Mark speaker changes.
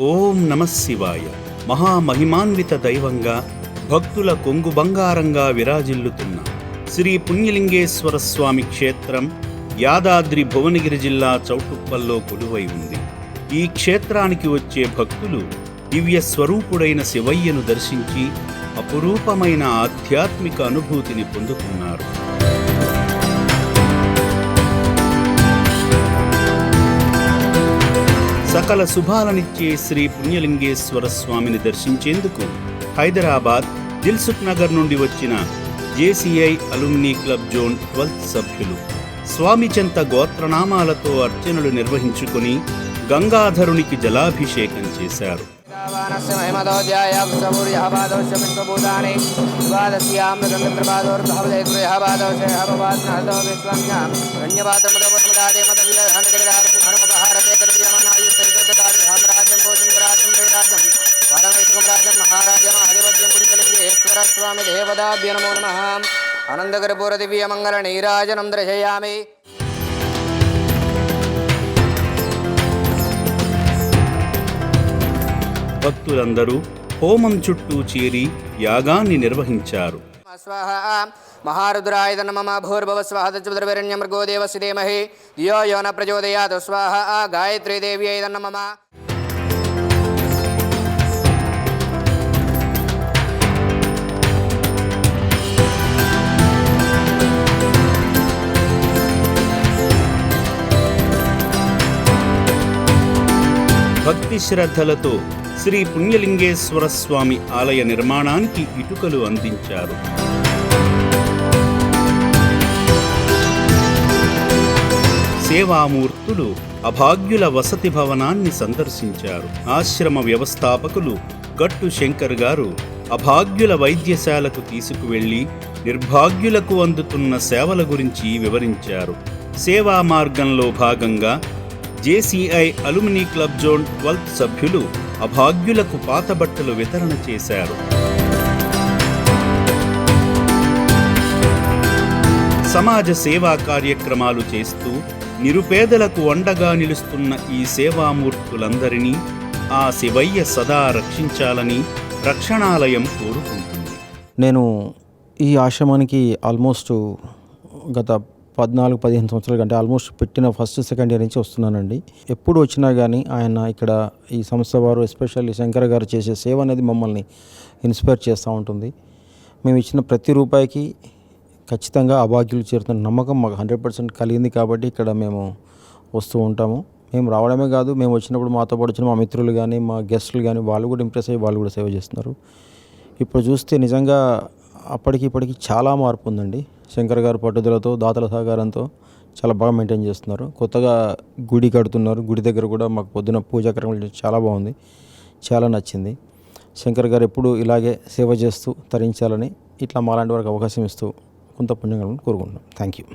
Speaker 1: ఓం నమః శివాయ. మహామహిమాన్విత దైవంగా భక్తుల కొంగు బంగారంగా విరాజిల్లుతున్న శ్రీ పుణ్యలింగేశ్వర స్వామి క్షేత్రం యాదాద్రి భువనగిరి జిల్లా చౌటుప్పల్లో కొలువై ఉంది. ఈ క్షేత్రానికి వచ్చే భక్తులు దివ్య స్వరూపుడైన శివయ్యను దర్శించి అపురూపమైన ఆధ్యాత్మిక అనుభూతిని పొందుతున్నారు. సకల శుభాలనిచ్చే శ్రీ పుణ్యలింగేశ్వర స్వామిని దర్శించేందుకు హైదరాబాద్ దిల్సుఖ్ నగర్ నుండి వచ్చిన జేసీఐ అలుమ్నీ క్లబ్ జోన్ 12 సభ్యులు స్వామి చెంత గోత్రనామాలతో అర్చనలు నిర్వహించుకుని గంగాధరునికి జలాభిషేకం చేశారు.
Speaker 2: స్వామి దేవదాభ్య నమో నమః. ఆనందకర్పూర దివ్య మంగళ నీరాజనం దర్శయామి.
Speaker 1: భక్తులందరూ హోమం చుట్టూ చేరి యాగాన్ని నిర్వహించారు.
Speaker 2: మహారుద్రాయ నమః. భూర్భువః స్వః తత్సవితుర్వరేణ్యం భర్గో దేవస్య ధీమహి ధియో యో న ప్రచోదయాత్. స్వాహ. గాయత్రీ దేవ్యై నమః.
Speaker 1: భక్తి శ్రద్ధలతో శ్రీ పుణ్యలింగేశ్వర స్వామి ఆలయ నిర్మాణానికి ఇటుకలు అందించారు. సేవామూర్తులు అభాగ్యుల వసతి భవనాన్ని సందర్శించారు. ఆశ్రమ వ్యవస్థాపకులు గట్టు శంకర్ గారు అభాగ్యుల వైద్యశాలకు తీసుకువెళ్లి నిర్భాగ్యులకు అందుతున్న సేవల గురించి వివరించారు. సేవా మార్గంలో భాగంగా జేసీఐ అలుమ్నీ క్లబ్ జోన్ 12 సభ్యులు అభాగ్యులకు పాత బట్టలు వితరణ చేశారు. సమాజ సేవా కార్యక్రమాలు చేస్తూ నిరుపేదలకు అండగా నిలుస్తున్న ఈ సేవామూర్తులందరినీ ఆ శివయ్య సదా రక్షించాలని రక్షణాలయం కోరుకుంటుంది.
Speaker 3: నేను ఈ ఆశ్రమానికి ఆల్మోస్ట్ గత 14-15 సంవత్సరాల కంటే ఆల్మోస్ట్ పెట్టిన ఫస్ట్ సెకండ్ ఇయర్ నుంచి వస్తున్నానండి. ఎప్పుడు వచ్చినా కానీ ఆయన ఇక్కడ ఈ సంస్థ వారు ఎస్పెషల్లీ శంకర్ గారు చేసే సేవ అనేది మమ్మల్ని ఇన్స్పైర్ చేస్తూ ఉంటుంది. మేము ఇచ్చిన ప్రతి రూపాయికి ఖచ్చితంగా అభాగ్యులు చేరుతున్న నమ్మకం మాకు 100% కలిగింది. కాబట్టి ఇక్కడ మేము వస్తూ ఉంటాము. మేము రావడమే కాదు, మేము వచ్చినప్పుడు మాతో పాటు వచ్చిన మా మిత్రులు కానీ మా గెస్టులు కానీ వాళ్ళు కూడా ఇంప్రెస్ అయ్యి వాళ్ళు కూడా సేవ చేస్తున్నారు. ఇప్పుడు చూస్తే నిజంగా అప్పటికి ఇప్పటికి చాలా మార్పు ఉందండి. శంకర్ గారు పట్టుదలతో దాతల సహకారంతో చాలా బాగా మెయింటైన్ చేస్తున్నారు. కొత్తగా గుడి కడుతున్నారు. గుడి దగ్గర కూడా మాకు పొద్దున పూజా కార్యక్రమాలు చాలా బాగుంది, చాలా నచ్చింది. శంకర్ గారు ఎప్పుడు ఇలాగే సేవ చేస్తూ తరించాలని, ఇట్లా మాలాంటి వారికి అవకాశం ఇస్తూ కొంత పుణ్యం కోరుకుంటున్నాం. Thank you.